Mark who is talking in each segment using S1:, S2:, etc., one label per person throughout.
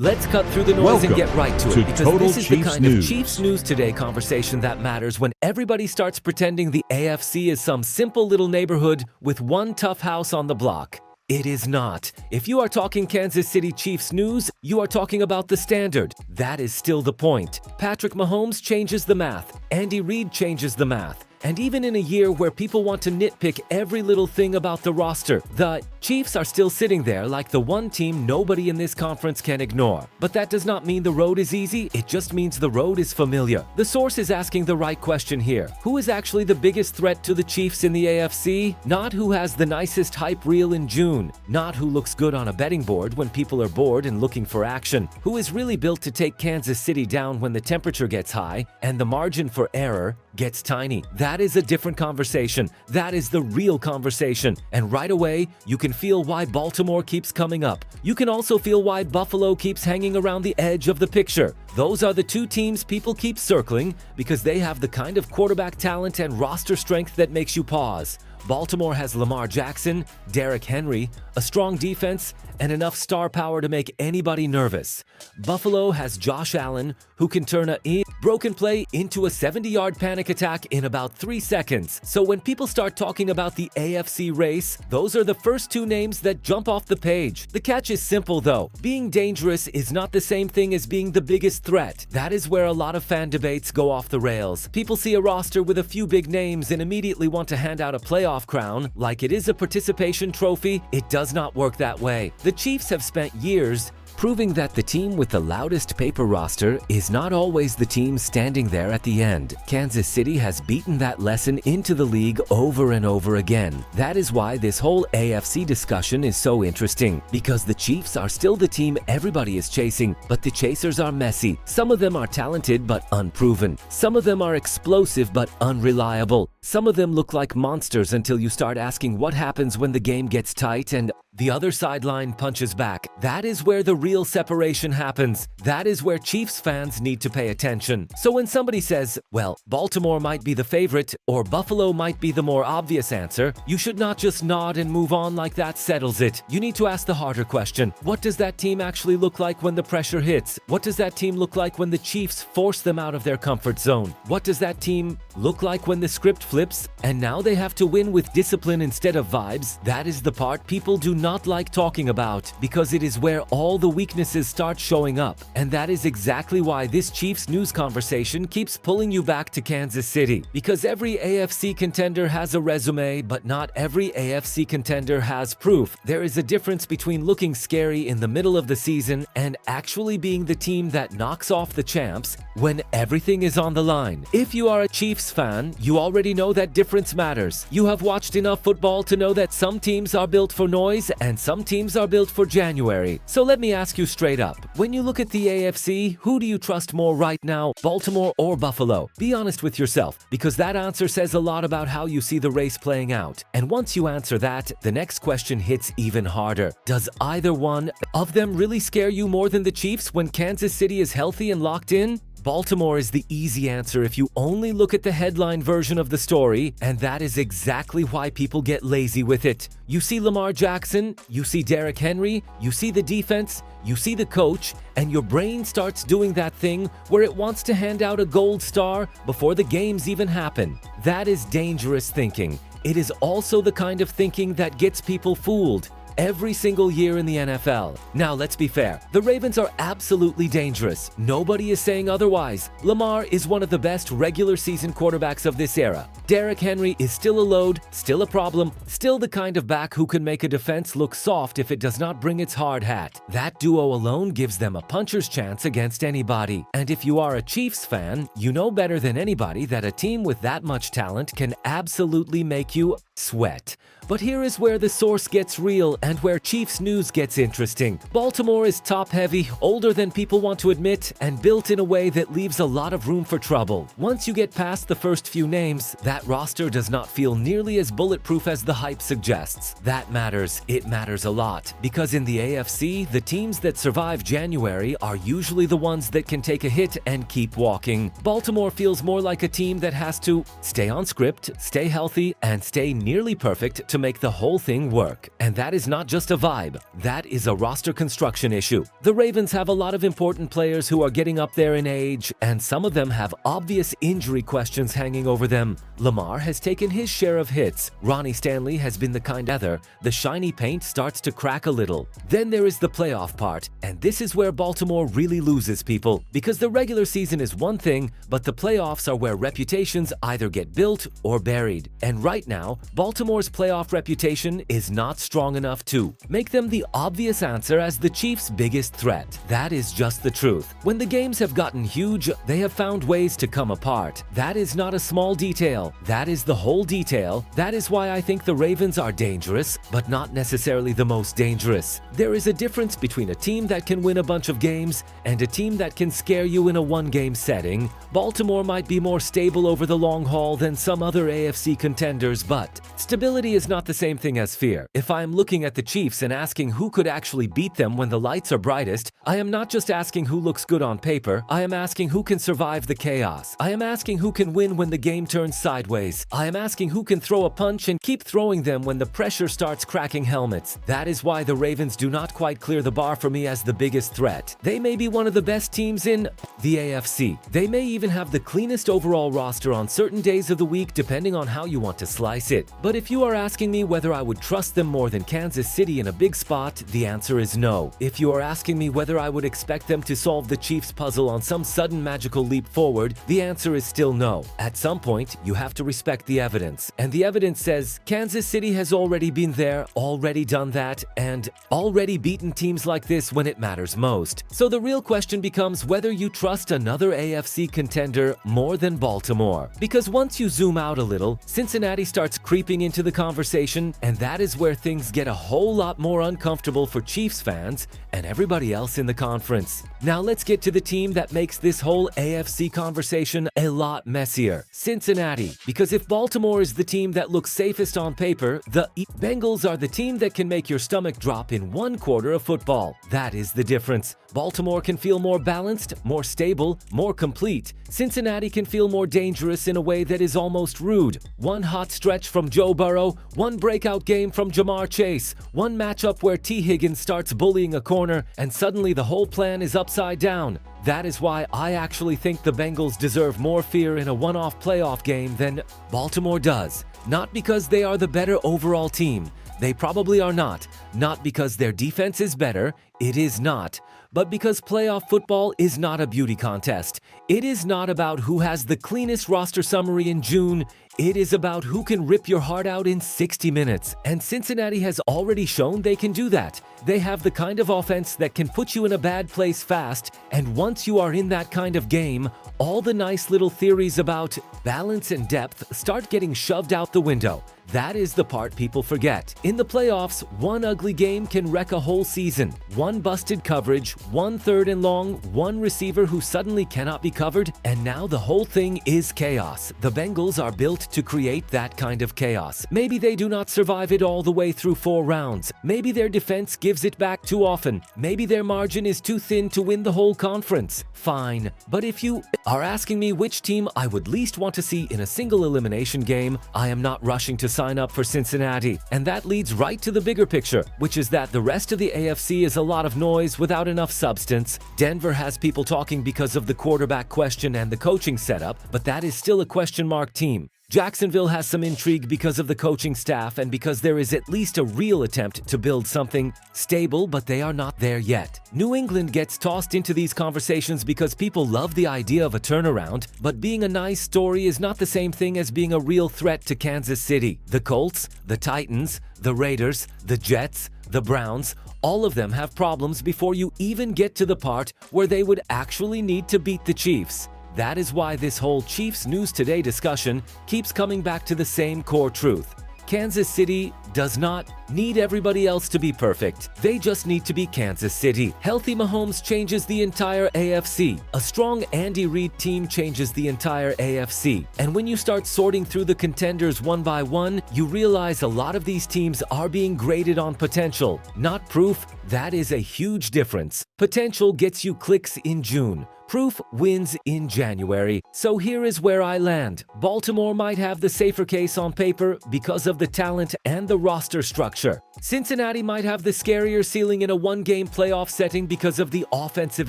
S1: Let's cut through the noise and get right to it, because
S2: Total
S1: this is the
S2: Chiefs
S1: kind
S2: News.
S1: of Chiefs News Today conversation that matters when everybody starts pretending the AFC is some simple little neighborhood with one tough house on the block. It is not. If you are talking Kansas City Chiefs news, you are talking about the standard. That is still the point. Patrick Mahomes changes the math. Andy Reid changes the math. And even in a year where people want to nitpick every little thing about the roster, the Chiefs are still sitting there like the one team nobody in this conference can ignore. But that does not mean the road is easy, it just means the road is familiar. The source is asking the right question here. Who is actually the biggest threat to the Chiefs in the AFC? Not who has the nicest hype reel in June. Not who looks good on a betting board when people are bored and looking for action. Who is really built to take Kansas City down when the temperature gets high and the margin for error gets tiny. That is a different conversation. That is the real conversation. And right away, you can feel why Baltimore keeps coming up. You can also feel why Buffalo keeps hanging around the edge of the picture. Those are the two teams people keep circling because they have the kind of quarterback talent and roster strength that makes you pause. Baltimore has Lamar Jackson, Derrick Henry, a strong defense, and enough star power to make anybody nervous. Buffalo has Josh Allen, who can turn a broken play into a 70-yard panic attack in about 3 seconds. So when people start talking about the AFC race, those are the first two names that jump off the page. The catch is simple though. Being dangerous is not the same thing as being the biggest threat. That is where a lot of fan debates go off the rails. People see a roster with a few big names and immediately want to hand out a playoff crown like it is a participation trophy. It does not work that way. The Chiefs have spent years proving that the team with the loudest paper roster is not always the team standing there at the end. Kansas City has beaten that lesson into the league over and over again. That is why this whole AFC discussion is so interesting, because the Chiefs are still the team everybody is chasing, but the chasers are messy. Some of them are talented but unproven. Some of them are explosive but unreliable. Some of them look like monsters until you start asking what happens when the game gets tight and the other sideline punches back. That is where the real separation happens. That is where Chiefs fans need to pay attention. So when somebody says, well, Baltimore might be the favorite or Buffalo might be the more obvious answer, you should not just nod and move on like that settles it. You need to ask the harder question. What does that team actually look like when the pressure hits? What does that team look like when the Chiefs force them out of their comfort zone? What does that team look like when the script flips and now they have to win with discipline instead of vibes? That is the part people do not like talking about, because it is where all the weaknesses start showing up. And that is exactly why this Chiefs news conversation keeps pulling you back to Kansas City. Because every AFC contender has a resume, but not every AFC contender has proof. There is a difference between looking scary in the middle of the season and actually being the team that knocks off the champs when everything is on the line. If you are a Chiefs fan, you already know that difference matters. You have watched enough football to know that some teams are built for noise and some teams are built for January. So let me ask you straight up. When you look at the AFC, who do you trust more right now, Baltimore or Buffalo? Be honest with yourself, because that answer says a lot about how you see the race playing out. And once you answer that, the next question hits even harder. Does either one of them really scare you more than the Chiefs when Kansas City is healthy and locked in? Baltimore is the easy answer if you only look at the headline version of the story, and that is exactly why people get lazy with it. You see Lamar Jackson, you see Derrick Henry, you see the defense, you see the coach, and your brain starts doing that thing where it wants to hand out a gold star before the games even happen. That is dangerous thinking. It is also the kind of thinking that gets people fooled every single year in the NFL. Now, let's be fair. The Ravens are absolutely dangerous. Nobody is saying otherwise. Lamar is one of the best regular season quarterbacks of this era. Derrick Henry is still a load, still a problem, still the kind of back who can make a defense look soft if it does not bring its hard hat. That duo alone gives them a puncher's chance against anybody. And if you are a Chiefs fan, you know better than anybody that a team with that much talent can absolutely make you sweat. But here is where the source gets real and where Chiefs news gets interesting. Baltimore is top-heavy, older than people want to admit, and built in a way that leaves a lot of room for trouble. Once you get past the first few names, that roster does not feel nearly as bulletproof as the hype suggests. That matters. It matters a lot. Because in the AFC, the teams that survive January are usually the ones that can take a hit and keep walking. Baltimore feels more like a team that has to stay on script, stay healthy, and stay nearly perfect to make the whole thing work. And that is not not just a vibe, that is a roster construction issue. The Ravens have a lot of important players who are getting up there in age, and some of them have obvious injury questions hanging over them. Lamar has taken his share of hits. Ronnie Stanley has been the kind other. The shiny paint starts to crack a little. Then there is the playoff part, and this is where Baltimore really loses people, because the regular season is one thing, but the playoffs are where reputations either get built or buried. And right now, Baltimore's playoff reputation is not strong enough to make them the obvious answer as the Chiefs' biggest threat. That is just the truth. When the games have gotten huge, they have found ways to come apart. That is not a small detail. That is the whole detail. That is why I think the Ravens are dangerous, but not necessarily the most dangerous. There is a difference between a team that can win a bunch of games and a team that can scare you in a one-game setting. Baltimore might be more stable over the long haul than some other AFC contenders, but stability is not the same thing as fear. If I am looking at the Chiefs and asking who could actually beat them when the lights are brightest, I am not just asking who looks good on paper, I am asking who can survive the chaos. I am asking who can win when the game turns sideways. I am asking who can throw a punch and keep throwing them when the pressure starts cracking helmets. That is why the Ravens do not quite clear the bar for me as the biggest threat. They may be one of the best teams in the AFC. They may even have the cleanest overall roster on certain days of the week depending on how you want to slice it. But if you are asking me whether I would trust them more than Kansas City in a big spot, the answer is no. If you are asking me whether I would expect them to solve the Chiefs puzzle on some sudden magical leap forward, the answer is still no. At some point, you have to respect the evidence. And the evidence says Kansas City has already been there, already done that, and already beaten teams like this when it matters most. So the real question becomes whether you trust another AFC contender more than Baltimore. Because once you zoom out a little, Cincinnati starts creeping into the conversation, and that is where things get a whole lot more uncomfortable for Chiefs fans and everybody else in the conference. Now let's get to the team that makes this whole AFC conversation a lot messier. Cincinnati. Because if Baltimore is the team that looks safest on paper, the Bengals are the team that can make your stomach drop in one quarter of football. That is the difference. Baltimore can feel more balanced, more stable, more complete. Cincinnati can feel more dangerous in a way that is almost rude. One hot stretch from Joe Burrow, one breakout game from Jamar Chase, one matchup where T. Higgins starts bullying a corner, and suddenly the whole plan is upside down. That is why I actually think the Bengals deserve more fear in a one-off playoff game than Baltimore does. Not because they are the better overall team. They probably are not. Not because their defense is better. It is not. But because playoff football is not a beauty contest. It is not about who has the cleanest roster summary in June. It is about who can rip your heart out in 60 minutes. And Cincinnati has already shown they can do that. They have the kind of offense that can put you in a bad place fast, and once you are in that kind of game, all the nice little theories about balance and depth start getting shoved out the window. That is the part people forget. In the playoffs, one ugly game can wreck a whole season. One busted coverage, one third and long, one receiver who suddenly cannot be covered, and now the whole thing is chaos. The Bengals are built to create that kind of chaos. Maybe they do not survive it all the way through 4 rounds. Maybe their defense gives it back too often. Maybe their margin is too thin to win the whole conference. Fine. But if you are asking me which team I would least want to see in a single elimination game, I am not rushing to sign up for Cincinnati. And that leads right to the bigger picture, which is that the rest of the AFC is a lot of noise without enough substance. Denver has people talking because of the quarterback question and the coaching setup, but that is still a question mark team. Jacksonville has some intrigue because of the coaching staff and because there is at least a real attempt to build something stable, but they are not there yet. New England gets tossed into these conversations because people love the idea of a turnaround, but being a nice story is not the same thing as being a real threat to Kansas City. The Colts, the Titans, the Raiders, the Jets, the Browns, all of them have problems before you even get to the part where they would actually need to beat the Chiefs. That is why this whole Chiefs News Today discussion keeps coming back to the same core truth. Kansas City does not need everybody else to be perfect. They just need to be Kansas City. Healthy Mahomes changes the entire AFC. A strong Andy Reid team changes the entire AFC. And when you start sorting through the contenders one by one, you realize a lot of these teams are being graded on potential, not proof. That is a huge difference. Potential gets you clicks in June. Proof wins in January, so here is where I land. Baltimore might have the safer case on paper because of the talent and the roster structure. Cincinnati might have the scarier ceiling in a one-game playoff setting because of the offensive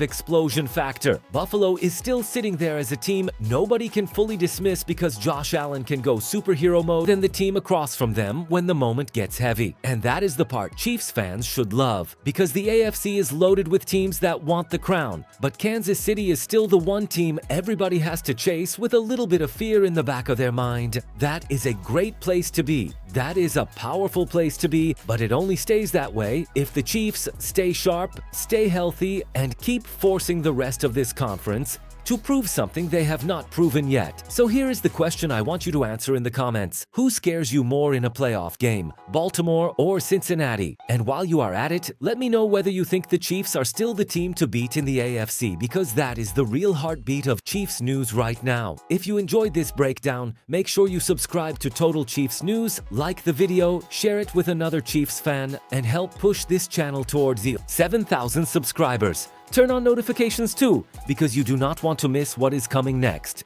S1: explosion factor. Buffalo is still sitting there as a team nobody can fully dismiss because Josh Allen can go superhero mode and the team across from them when the moment gets heavy. And that is the part Chiefs fans should love, because the AFC is loaded with teams that want the crown, but Kansas City is still the one team everybody has to chase with a little bit of fear in the back of their mind. That is a great place to be. That is a powerful place to be, but it only stays that way if the Chiefs stay sharp, stay healthy, and keep forcing the rest of this conference to prove something they have not proven yet. So here is the question I want you to answer in the comments. Who scares you more in a playoff game, Baltimore or Cincinnati? And while you are at it, let me know whether you think the Chiefs are still the team to beat in the AFC, because that is the real heartbeat of Chiefs news right now. If you enjoyed this breakdown, make sure you subscribe to Total Chiefs News, like the video, share it with another Chiefs fan, and help push this channel towards the 7,000 subscribers. Turn on notifications too, because you do not want to miss what is coming next.